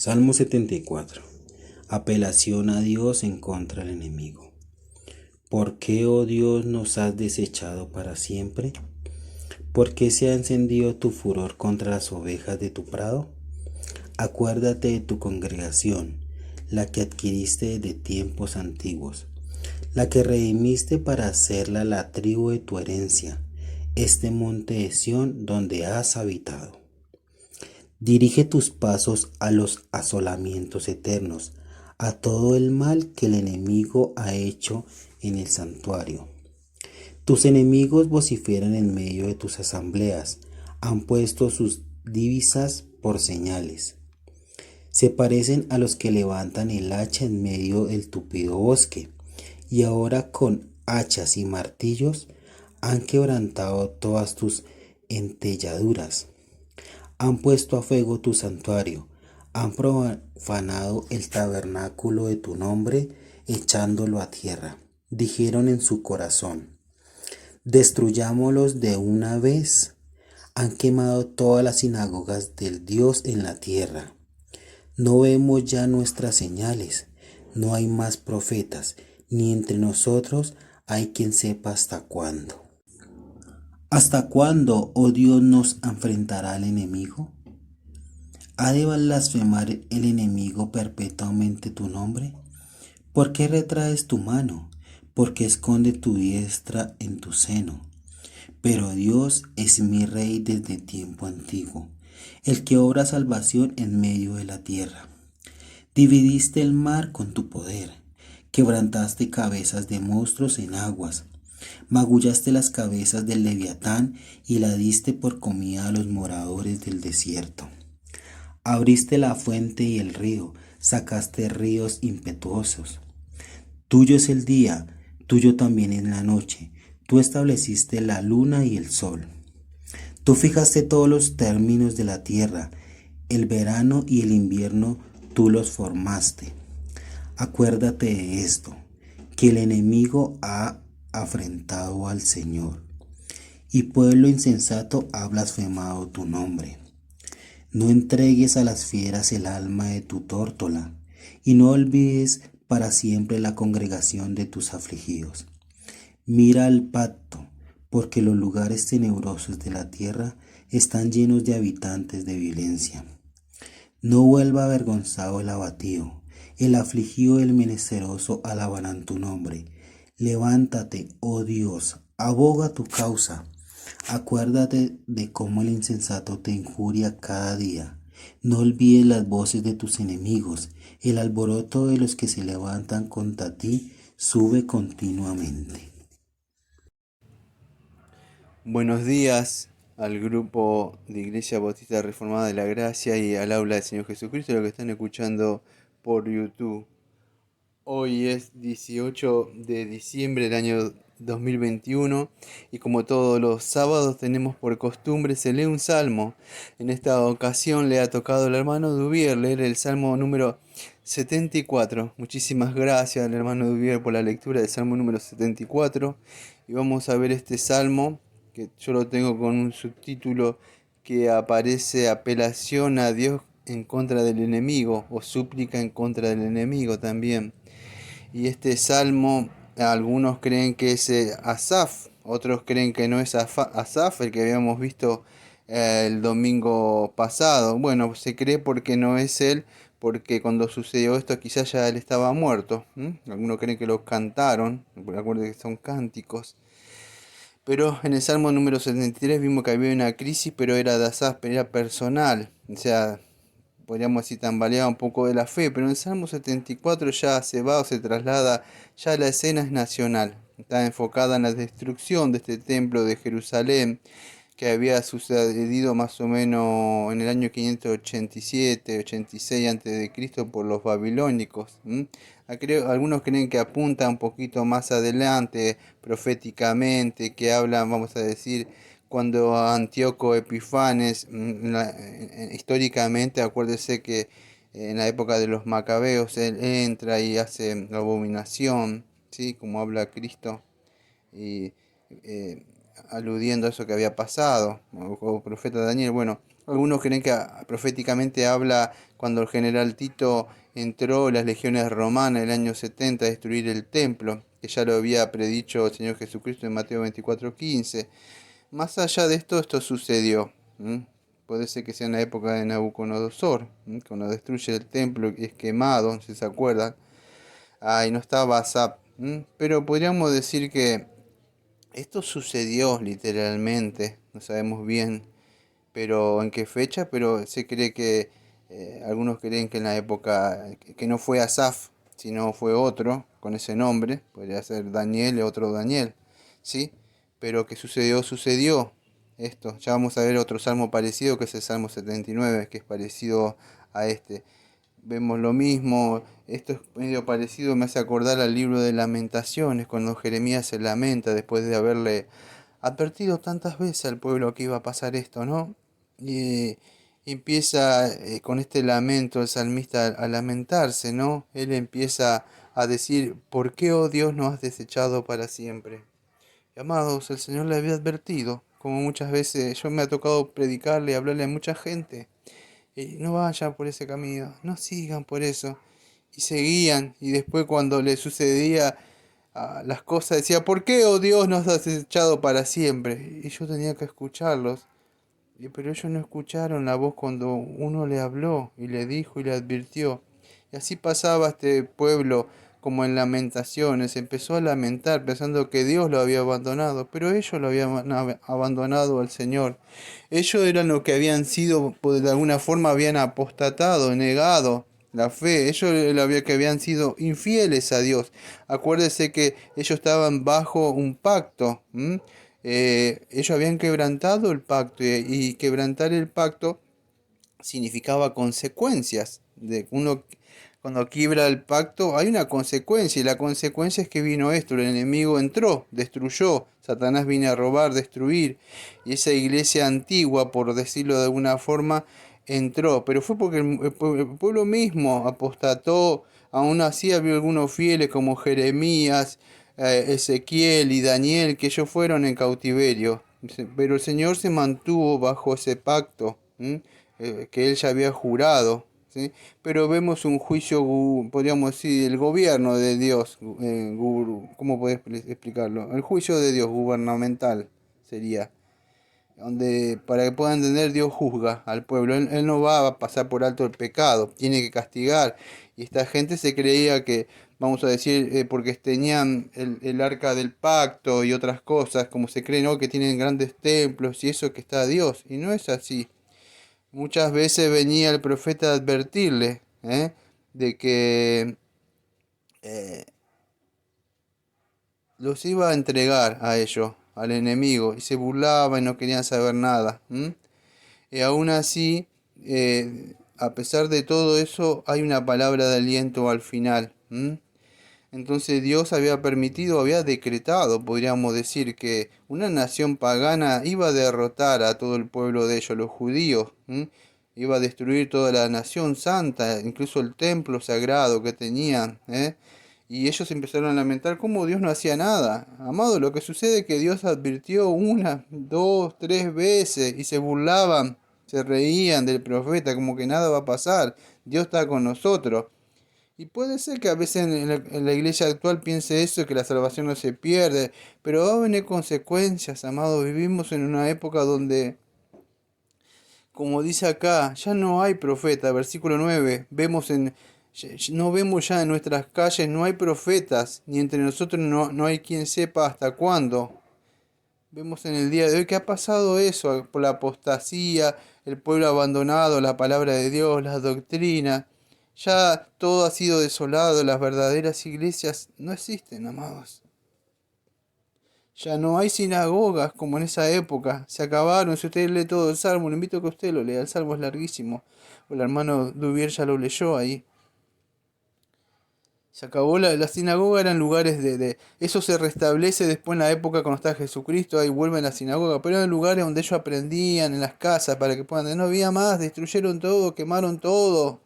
Salmo 74. Apelación a Dios en contra del enemigo. ¿Por qué, oh Dios, nos has desechado para siempre? ¿Por qué se ha encendido tu furor contra las ovejas de tu prado? Acuérdate de tu congregación, la que adquiriste de tiempos antiguos, la que redimiste para hacerla la tribu de tu herencia, este monte de Sión donde has habitado. Dirige tus pasos a los asolamientos eternos, a todo el mal que el enemigo ha hecho en el santuario. Tus enemigos vociferan en medio de tus asambleas, han puesto sus divisas por señales. Se parecen a los que levantan el hacha en medio del tupido bosque, y ahora con hachas y martillos han quebrantado todas tus entelladuras. Han puesto a fuego tu santuario, han profanado el tabernáculo de tu nombre, echándolo a tierra. Dijeron en su corazón: destruyámoslos de una vez. Han quemado todas las sinagogas del Dios en la tierra. No vemos ya nuestras señales, no hay más profetas, ni entre nosotros hay quien sepa hasta cuándo. ¿Hasta cuándo, oh Dios, nos enfrentará el enemigo? ¿Ha de blasfemar el enemigo perpetuamente tu nombre? ¿Por qué retraes tu mano? ¿Por qué esconde tu diestra en tu seno? Pero Dios es mi Rey desde tiempo antiguo, el que obra salvación en medio de la tierra. Dividiste el mar con tu poder, quebrantaste cabezas de monstruos en aguas, magullaste las cabezas del Leviatán y la diste por comida a los moradores del desierto. Abriste la fuente y el río, sacaste ríos impetuosos. Tuyo es el día, tuyo también es la noche. Tú estableciste la luna y el sol. Tú fijaste todos los términos de la tierra, el verano y el invierno tú los formaste. Acuérdate de esto, que el enemigo ha afrentado al Señor, y pueblo insensato ha blasfemado tu nombre. No entregues a las fieras el alma de tu tórtola, y no olvides para siempre la congregación de tus afligidos. Mira al pacto, porque los lugares tenebrosos de la tierra están llenos de habitantes de violencia. No vuelva avergonzado el abatido, el afligido y el menesteroso alabarán tu nombre. Levántate, oh Dios, aboga tu causa. Acuérdate de cómo el insensato te injuria cada día. No olvides las voces de tus enemigos. El alboroto de los que se levantan contra ti sube continuamente. Buenos días al grupo de Iglesia Bautista Reformada de la Gracia y al aula del Señor Jesucristo, lo que están escuchando por YouTube. Hoy es 18 de diciembre del año 2021 y como todos los sábados tenemos por costumbre se lee un salmo. En esta ocasión le ha tocado al hermano Dubier leer el salmo número 74. Muchísimas gracias al hermano Dubier por la lectura del salmo número 74 y vamos a ver este salmo que yo lo tengo con un subtítulo que aparece: apelación a Dios en contra del enemigo, o súplica en contra del enemigo también. Y este salmo, algunos creen que es Asaf, otros creen que no es Asaf, el que habíamos visto el domingo pasado. Bueno, se cree porque no es él, porque cuando sucedió esto quizás ya él estaba muerto. Algunos creen que lo cantaron, recuerden que son cánticos. Pero en el Salmo número 73 vimos que había una crisis, pero era de Asaf, pero era personal. O sea, podríamos decir, tambaleaba un poco de la fe, pero en el Salmo 74 ya se va o se traslada, ya la escena es nacional. Está enfocada en la destrucción de este templo de Jerusalén, que había sucedido más o menos en el año 587-86 a.C. por los babilónicos. Algunos creen que apunta un poquito más adelante, proféticamente, que habla, vamos a decir, cuando Antíoco Epifanes, históricamente, acuérdese que en la época de los macabeos, él entra y hace la abominación, ¿sí? Como habla Cristo, y aludiendo a eso que había pasado, o profeta Daniel. Bueno, algunos creen que proféticamente habla cuando el general Tito entró las legiones romanas en el año 70 a destruir el templo, que ya lo había predicho el Señor Jesucristo en Mateo 24:15. Más allá de esto sucedió. Puede ser que sea en la época de Nabucodonosor, cuando destruye el templo y es quemado, si se acuerdan. Y no estaba Asap. Pero podríamos decir que esto sucedió literalmente, no sabemos bien pero en qué fecha, pero se cree que algunos creen que en la época, que no fue Asaf, sino fue otro con ese nombre, podría ser Daniel o otro Daniel, ¿sí? Pero que sucedió esto. Ya vamos a ver otro salmo parecido, que es el Salmo 79, que es parecido a este. Vemos lo mismo, esto es medio parecido, me hace acordar al libro de Lamentaciones, cuando Jeremías se lamenta después de haberle advertido tantas veces al pueblo que iba a pasar esto, ¿no? Y empieza con este lamento el salmista a lamentarse, ¿no? Él empieza a decir, ¿por qué, oh Dios, nos has desechado para siempre? Y, amados, el Señor le había advertido, como muchas veces yo me ha tocado predicarle y hablarle a mucha gente, y no vayan por ese camino, no sigan por eso. Y seguían, y después cuando le sucedía las cosas, decía, ¿por qué, oh Dios, nos has desechado para siempre? Y yo tenía que escucharlos. Pero ellos no escucharon la voz cuando uno le habló y le dijo y le advirtió. Y así pasaba este pueblo como en lamentaciones. Empezó a lamentar pensando que Dios lo había abandonado, pero ellos lo habían abandonado al Señor. Ellos eran los que habían sido, pues, de alguna forma habían apostatado, negado la fe. Ellos que habían sido infieles a Dios. Acuérdese que ellos estaban bajo un pacto. Ellos habían quebrantado el pacto y quebrantar el pacto significaba consecuencias. Uno cuando quiebra el pacto hay una consecuencia y la consecuencia es que vino esto, el enemigo entró, destruyó, Satanás vino a robar, destruir y esa iglesia antigua, por decirlo de alguna forma, entró, pero fue porque el pueblo mismo apostató. Aún así había algunos fieles como Jeremías, Ezequiel y Daniel, que ellos fueron en cautiverio, pero el Señor se mantuvo bajo ese pacto que él ya había jurado, ¿sí? Pero vemos un juicio, podríamos decir, el gobierno de Dios, ¿cómo podés explicarlo? El juicio de Dios gubernamental sería, donde para que puedan entender Dios juzga al pueblo, él no va a pasar por alto el pecado, tiene que castigar. Y esta gente se creía que, vamos a decir, porque tenían el arca del pacto y otras cosas, como se cree, ¿no? Que tienen grandes templos y eso que está Dios, y no es así. Muchas veces venía el profeta a advertirle de que eh, los iba a entregar a ellos, al enemigo, y se burlaba y no querían saber nada. Y aún así, a pesar de todo eso, hay una palabra de aliento al final. Entonces Dios había permitido, había decretado, podríamos decir, que una nación pagana iba a derrotar a todo el pueblo de ellos, los judíos. Iba a destruir toda la nación santa, incluso el templo sagrado que tenían. Y ellos empezaron a lamentar cómo Dios no hacía nada. Amado, lo que sucede es que Dios advirtió una, dos, tres veces y se burlaban, se reían del profeta como que nada va a pasar. Dios está con nosotros. Y puede ser que a veces en la iglesia actual piense eso, que la salvación no se pierde, pero va a venir consecuencias, amado. Vivimos en una época donde, como dice acá, ya no hay profeta. Versículo 9, no vemos ya en nuestras calles, no hay profetas, ni entre nosotros no hay quien sepa hasta cuándo. Vemos en el día de hoy que ha pasado eso, por la apostasía, el pueblo abandonado, la palabra de Dios, las doctrinas. Ya todo ha sido desolado, las verdaderas iglesias no existen, amados. Ya no hay sinagogas como en esa época, se acabaron. Si usted lee todo el Salmo, le invito a que usted lo lea, el Salmo es larguísimo. El hermano Duvier ya lo leyó ahí. Se acabó la sinagoga, eran lugares eso se restablece después en la época cuando está Jesucristo, ahí vuelven la sinagoga, pero eran lugares donde ellos aprendían en las casas para que puedan, no había más, destruyeron todo, quemaron todo.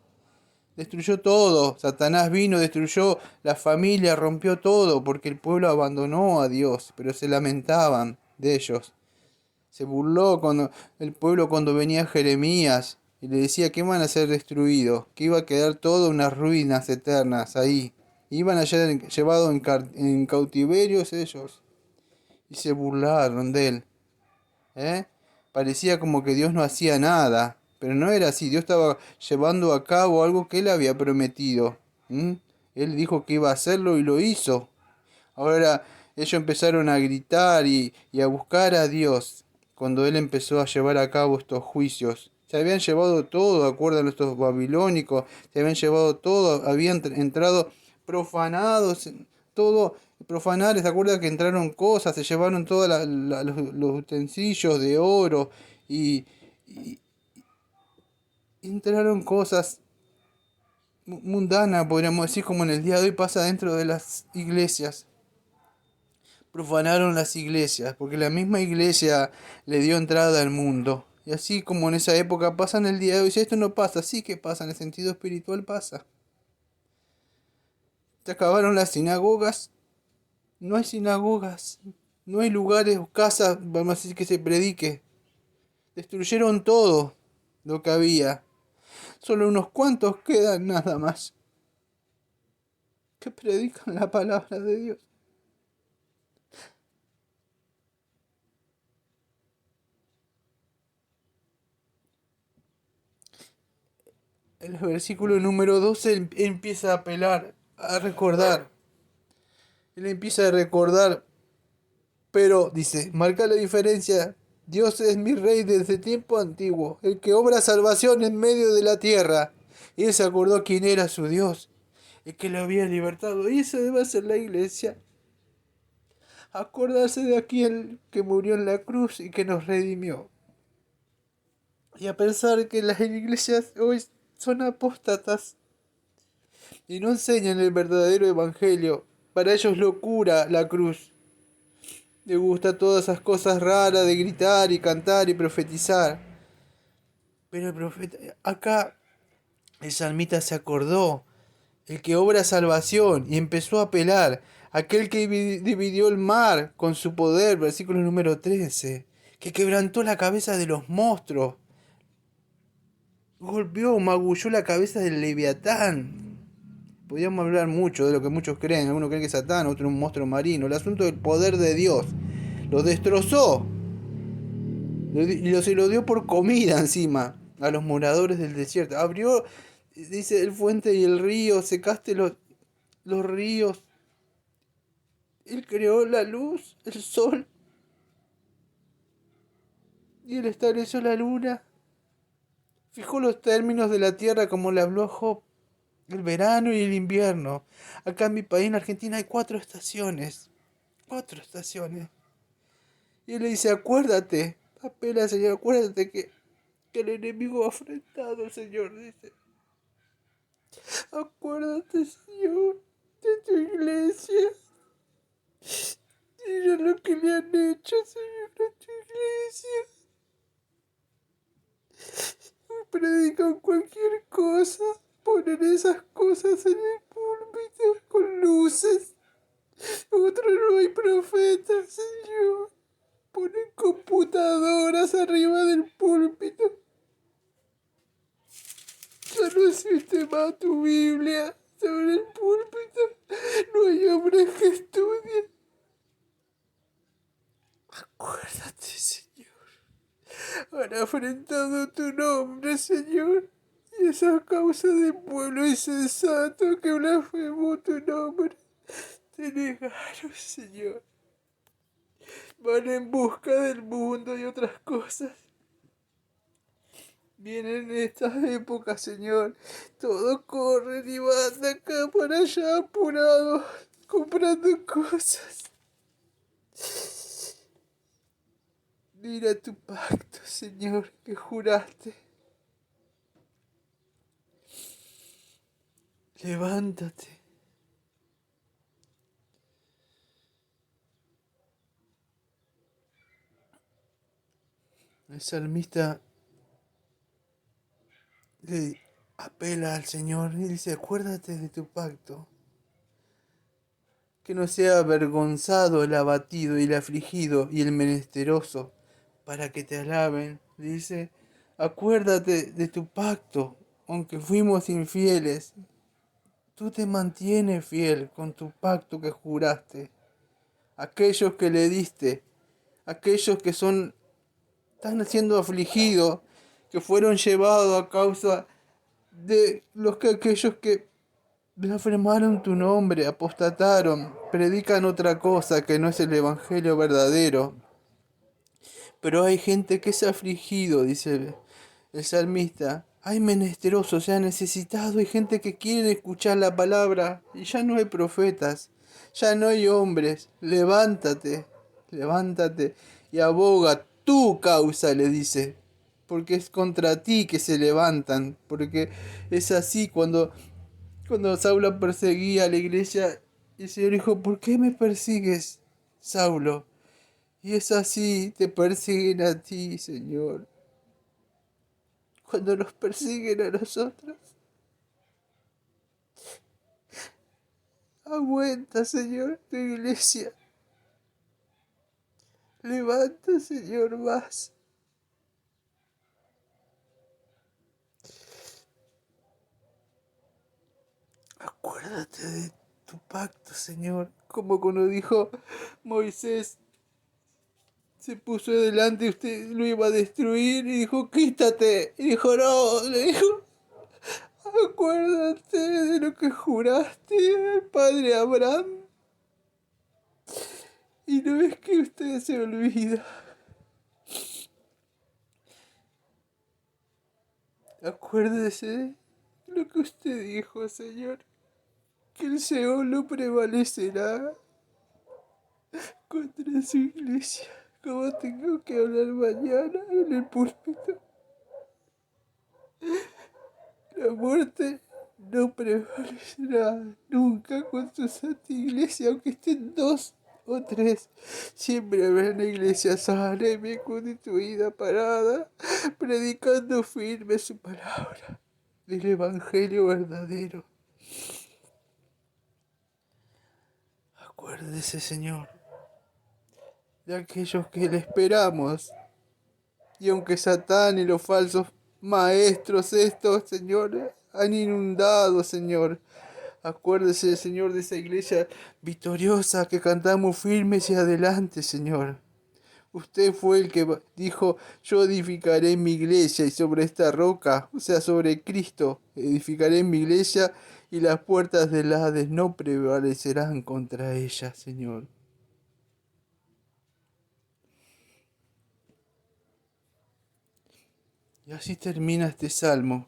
Destruyó todo. Satanás vino, destruyó la familia, rompió todo, porque el pueblo abandonó a Dios, pero se lamentaban de ellos. Se burló cuando el pueblo cuando venía Jeremías, y le decía que iban a ser destruidos, que iba a quedar todo unas ruinas eternas ahí. Iban a ser llevados en cautiverios ellos y se burlaron de él. ¿Eh? Parecía como que Dios no hacía nada, pero no era así. Dios estaba llevando a cabo algo que él había prometido. ¿Mm? Él dijo que iba a hacerlo y lo hizo. Ahora ellos empezaron a gritar y a buscar a Dios cuando él empezó a llevar a cabo estos juicios. Se habían llevado todo, acuerdan estos babilónicos, se habían llevado todo, habían entrado profanados, todo profanar, ¿se acuerdan que entraron cosas? Se llevaron todos los utensilios de oro y entraron cosas mundanas, podríamos decir, como en el día de hoy pasa dentro de las iglesias. Profanaron las iglesias, porque la misma iglesia le dio entrada al mundo. Y así como en esa época pasa en el día de hoy, si esto no pasa, sí que pasa, en el sentido espiritual pasa. Se acabaron las sinagogas, no hay sinagogas, no hay lugares o casas, vamos a decir, que se predique. Destruyeron todo lo que había. Solo unos cuantos quedan nada más, que predican la palabra de Dios. El versículo número 12 empieza a apelar, a recordar. Él empieza a recordar, pero dice, marca la diferencia. Dios es mi rey desde tiempo antiguo, el que obra salvación en medio de la tierra. Y él se acordó quién era su Dios, el que lo había libertado. Y eso debe ser la iglesia. Acordarse de aquel que murió en la cruz y que nos redimió. Y a pensar que las iglesias hoy son apóstatas y no enseñan el verdadero evangelio. Para ellos locura la cruz. Le gusta todas esas cosas raras de gritar y cantar y profetizar. Pero el profeta, acá el salmista se acordó, el que obra salvación, y empezó a apelar, aquel que dividió el mar con su poder, versículo número 13, que quebrantó la cabeza de los monstruos, golpeó, magulló la cabeza del leviatán. Podríamos hablar mucho de lo que muchos creen, algunos creen que es Satán, otro un monstruo marino. El asunto del poder de Dios. Lo destrozó. Y se lo dio por comida encima a los moradores del desierto. Abrió, dice, el fuente y el río, secaste los ríos. Él creó la luz, el sol. Y él estableció la luna. Fijó los términos de la tierra como le habló a Job. El verano y el invierno. Acá en mi país, en Argentina, hay 4 estaciones. 4 estaciones. Y él le dice, acuérdate. Apela, Señor, acuérdate que el enemigo ha afrentado al Señor, dice. Acuérdate, Señor, de tu iglesia. Mira lo que le han hecho, Señor, a tu iglesia. Predican cualquier cosa. Ponen esas cosas en el púlpito con luces. Otro no hay profeta, Señor. Ponen computadoras arriba del púlpito. Ya no existe más tu Biblia sobre el púlpito. No hay hombres que estudien. Acuérdate, Señor. Han afrentado tu nombre, Señor. Y es a causa del pueblo insensato que blasfemó tu nombre. Te negaron, Señor. Van en busca del mundo y otras cosas. Vienen estas épocas, Señor. Todos corren y van de acá para allá apurados, comprando cosas. Mira tu pacto, Señor, que juraste. Levántate. El salmista le apela al Señor y dice, acuérdate de tu pacto. Que no sea avergonzado el abatido y el afligido y el menesteroso, para que te alaben. Dice, Acuérdate de tu pacto, aunque fuimos infieles. Tú te mantienes fiel con tu pacto que juraste. Aquellos que le diste, aquellos que están siendo afligidos, que fueron llevados a causa de aquellos que blasfemaron tu nombre, apostataron, predican otra cosa que no es el evangelio verdadero. Pero hay gente que es afligido, dice el salmista. Hay menesterosos, ya necesitado, hay gente que quiere escuchar la palabra y ya no hay profetas, ya no hay hombres. Levántate, levántate y aboga tu causa, le dice, porque es contra ti que se levantan, porque es así cuando Saulo perseguía a la iglesia, el Señor dijo, ¿por qué me persigues, Saulo? Y es así, te persiguen a ti, Señor. Cuando nos persiguen a nosotros, aguanta, Señor, tu iglesia. Levanta, Señor, más. Acuérdate de tu pacto, Señor. Como cuando dijo Moisés, se puso delante y usted lo iba a destruir y dijo, quítate. Y dijo, no, le dijo, acuérdate de lo que juraste al padre Abraham. Y no es que usted se olvida. Acuérdese de lo que usted dijo, Señor, que el Seol no prevalecerá contra su iglesia. Como tengo que hablar mañana en el púlpito, la muerte no prevalecerá nunca con su santa iglesia, aunque estén dos o tres. Siempre habrá una iglesia sana y bien constituida, parada, predicando firme su palabra del evangelio verdadero. Acuérdese, Señor, de aquellos que le esperamos. Y aunque Satán y los falsos maestros estos, Señor, han inundado, Señor, acuérdese, Señor, de esa iglesia victoriosa que cantamos firmes y adelante, Señor. Usted fue el que dijo, yo edificaré mi iglesia y sobre esta roca, o sea, sobre Cristo, edificaré mi iglesia y las puertas del Hades no prevalecerán contra ella, Señor. Y así termina este salmo.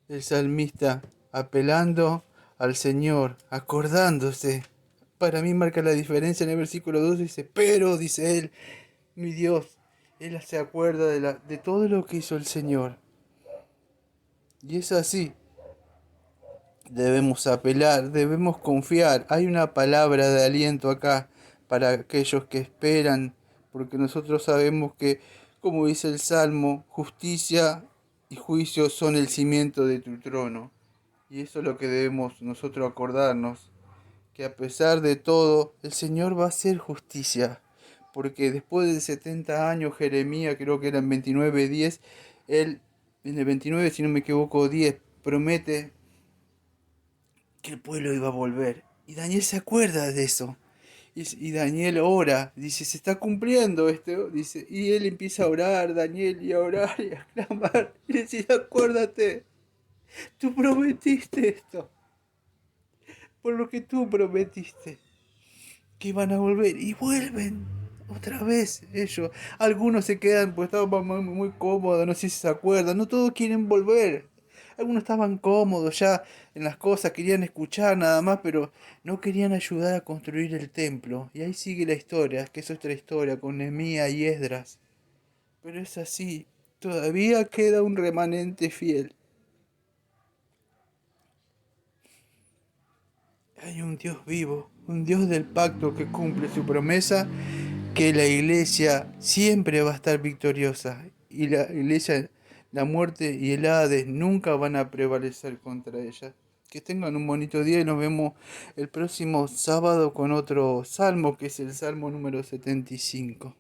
El salmista apelando al Señor, acordándose. Para mí marca la diferencia en el versículo 2, dice, pero, dice él, mi Dios, él se acuerda de todo lo que hizo el Señor. Y es así. Debemos apelar, debemos confiar. Hay una palabra de aliento acá para aquellos que esperan, porque nosotros sabemos que, como dice el Salmo, justicia y juicio son el cimiento de tu trono. Y eso es lo que debemos nosotros acordarnos, que a pesar de todo, el Señor va a hacer justicia. Porque después de 70 años, Jeremías, creo que eran 29:10, él, en el 29, si no me equivoco, 10, promete que el pueblo iba a volver. Y Daniel se acuerda de eso. Y Daniel ora, dice, se está cumpliendo esto, dice, y él empieza a orar, Daniel, y a orar y a clamar, y decir, acuérdate, tú prometiste esto, por lo que tú prometiste, que iban a volver, y vuelven otra vez ellos. Algunos se quedan, pues estaban muy cómodos, no sé si se acuerdan, no todos quieren volver. Algunos estaban cómodos ya en las cosas, querían escuchar nada más, pero no querían ayudar a construir el templo. Y ahí sigue la historia, que es otra historia, con Nehemías y Esdras. Pero es así, todavía queda un remanente fiel. Hay un Dios vivo, un Dios del pacto que cumple su promesa, que la iglesia siempre va a estar victoriosa. Y la iglesia, la muerte y el Hades nunca van a prevalecer contra ella. Que tengan un bonito día y nos vemos el próximo sábado con otro salmo, que es el Salmo número 75.